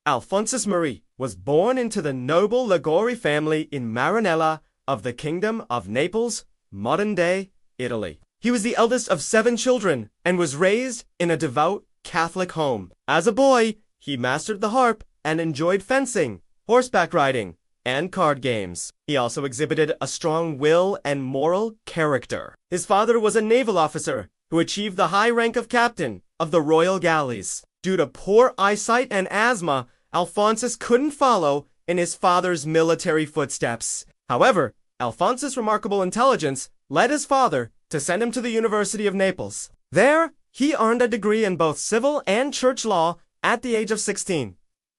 Alphonsus Marie was born into the noble Liguori family in Maranella of the Kingdom of Naples, modern-day Italy. He was the eldest of 7 children and was raised in a devout Catholic home. As a boy, he mastered the harp and enjoyed fencing, horseback riding, and card games. He also exhibited a strong will and moral character. His father was a naval officer who achieved the high rank of captain of the Royal Galleys. Due to poor eyesight and asthma, Alphonsus couldn't follow in his father's military footsteps. However, Alphonsus' remarkable intelligence led his father to send him to the University of Naples. There, he earned a degree in both civil and church law at the age of 16,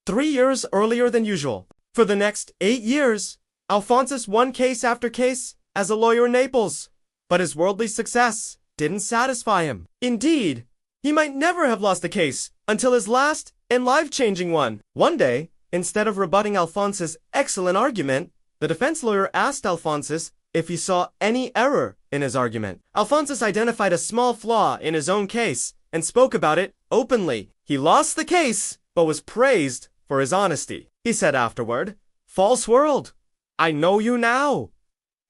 3 years earlier than usual. For the next 8 years, Alphonsus won case after case as a lawyer in Naples, but his worldly success didn't satisfy him. Indeed, he might never have lost a case until his last and life-changing one. One day, instead of rebutting Alphonsus' excellent argument, the defense lawyer asked Alphonsus if he saw any error in his argument. Alphonsus identified a small flaw in his own case and spoke about it openly. He lost the case, but was praised for his honesty. He said afterward, "False world, I know you now.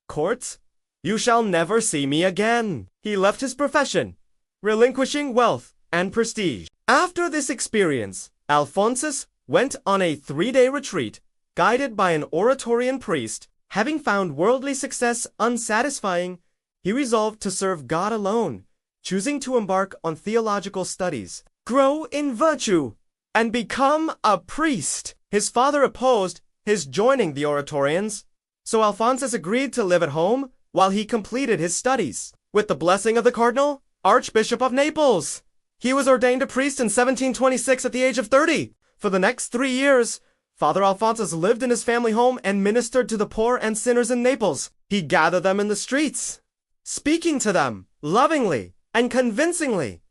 Court, you shall never see me again." He left his profession, relinquishing wealth and prestige. After this experience, Alphonsus went on a 3-day retreat, guided by an Oratorian priest. Having found worldly success unsatisfying, he resolved to serve God alone, choosing to embark on theological studies, grow in virtue, and become a priest. His father opposed his joining the Oratorians, so Alphonsus agreed to live at home while he completed his studies. With the blessing of the Cardinal, Archbishop of Naples, he was ordained a priest in 1726 at the age of 30. For the next 3 years, Father Alphonsus lived in his family home and ministered to the poor and sinners in Naples. He gathered them in the streets, speaking to them lovingly and convincingly,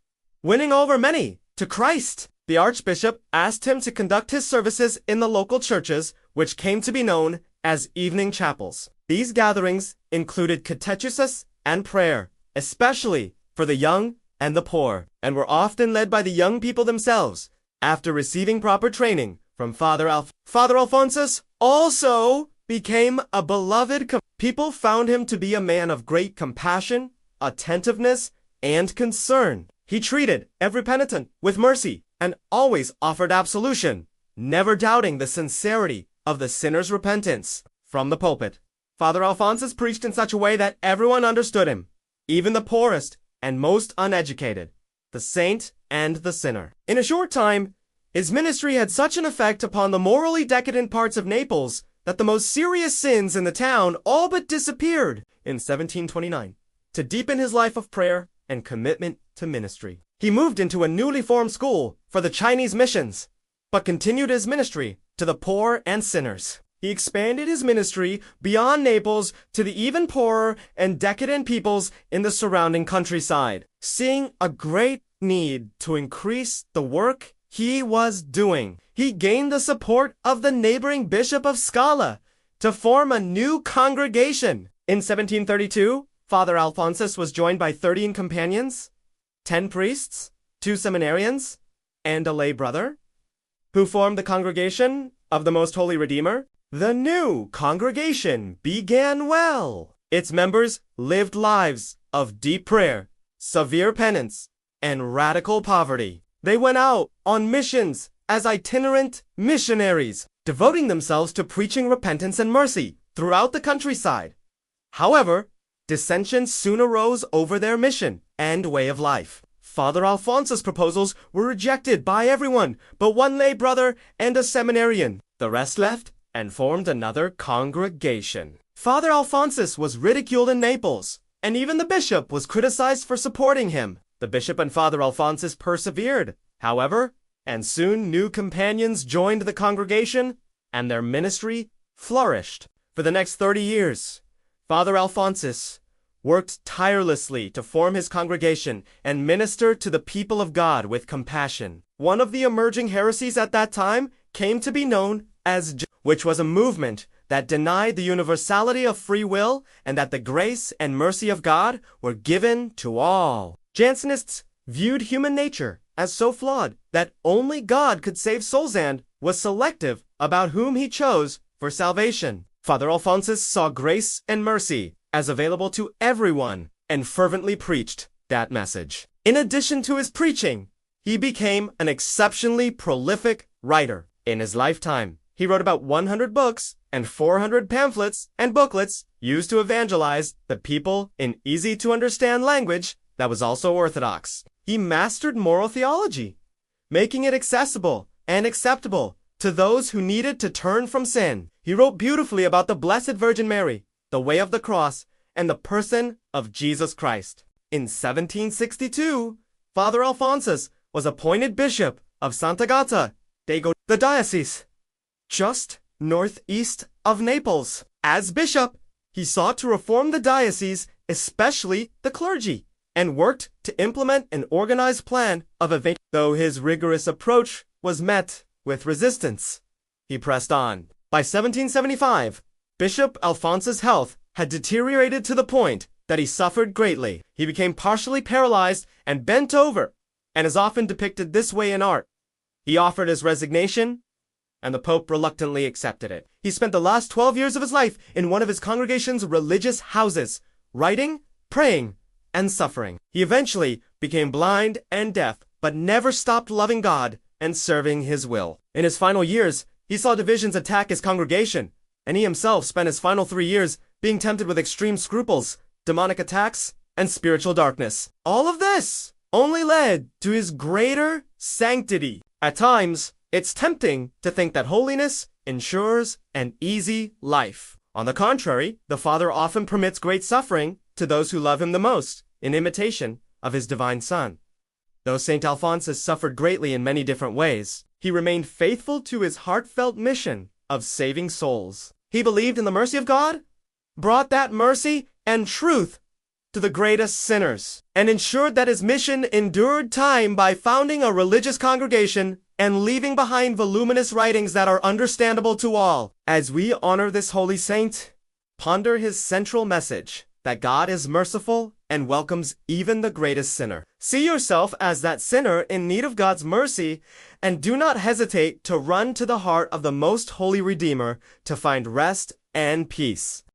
winning over many to Christ. The Archbishop asked him to conduct his services in the local churches, which came to be known as evening chapels. These gatherings included catechesis and prayer, especially for the young and the poor, and were often led by the young people themselves after receiving proper training from Father Alphonsus also became a beloved people found him to be a man of great compassion, attentiveness, and concern. He treated every penitent with mercy and always offered absolution, never doubting the sincerity of the sinner's repentance. From the pulpit, Father Alphonsus preached in such a way that everyone understood him, even the poorest and most uneducated, the saint and the sinner. In a short time, his ministry had such an effect upon the morally decadent parts of Naples that the most serious sins in the town all but disappeared in 1729. To deepen his life of prayer and commitment to ministry, he moved into a newly formed school for the Chinese missions, but continued his ministry to the poor and sinners. He expanded his ministry beyond Naples to the even poorer and decadent peoples in the surrounding countryside, seeing a great need to increase the work he was doing. He gained the support of the neighboring Bishop of Scala to form a new congregation. In 1732, Father Alphonsus was joined by 13 companions, 10 priests, 2 seminarians, and a lay brother, who formed the Congregation of the Most Holy Redeemer. The new congregation began well. Its members lived lives of deep prayer, severe penance, and radical poverty. They went out on missions as itinerant missionaries, devoting themselves to preaching repentance and mercy throughout the countryside. However, dissensions soon arose over their mission and way of life. Father Alphonsus' proposals were rejected by everyone but one lay brother and a seminarian. The rest left and formed another congregation. Father Alphonsus was ridiculed in Naples, and even the bishop was criticized for supporting him. The bishop and Father Alphonsus persevered, however, and soon new companions joined the congregation, and their ministry flourished. For the next 30 years, Father Alphonsus worked tirelessly to form his congregation and minister to the people of God with compassion. One of the emerging heresies at that time came to be known as which was a movement that denied the universality of free will and that the grace and mercy of God were given to all. Jansenists viewed human nature as so flawed that only God could save souls and was selective about whom he chose for salvation. Father Alphonsus saw grace and mercy as available to everyone and fervently preached that message. In addition to his preaching, he became an exceptionally prolific writer. In his lifetime, he wrote about 100 books and 400 pamphlets and booklets used to evangelize the people in easy-to-understand language that was also orthodox. He mastered moral theology, making it accessible and acceptable to those who needed to turn from sin. He wrote beautifully about the Blessed Virgin Mary, the way of the cross, and the person of Jesus Christ. In 1762, Father Alphonsus was appointed Bishop of Sant'Agata dei Goti, the diocese just northeast of Naples. As bishop, he sought to reform the diocese, especially the clergy, and worked to implement an organized plan of evasion. Though his rigorous approach was met with resistance, he pressed on. By 1775, Bishop Alphonsus' health had deteriorated to the point that he suffered greatly. He became partially paralyzed and bent over, and is often depicted this way in art. He offered his resignation, and the Pope reluctantly accepted it. He spent the last 12 years of his life in one of his congregation's religious houses, writing, praying, and suffering. He eventually became blind and deaf, but never stopped loving God and serving his will. In his final years, he saw divisions attack his congregation, and he himself spent his final 3 years being tempted with extreme scruples, demonic attacks, and spiritual darkness. All of this only led to his greater sanctity. At times, it's tempting to think that holiness ensures an easy life. On the contrary, the Father often permits great suffering to those who love him the most, in imitation of his divine Son. Though St. Alphonsus suffered greatly in many different ways, he remained faithful to his heartfelt mission of saving souls. He believed in the mercy of God, brought that mercy and truth to the greatest sinners, and ensured that his mission endured time by founding a religious congregation and leaving behind voluminous writings that are understandable to all. As we honor this holy saint, ponder his central message that God is merciful and welcomes even the greatest sinner. See yourself as that sinner in need of God's mercy, and do not hesitate to run to the heart of the most holy Redeemer to find rest and peace.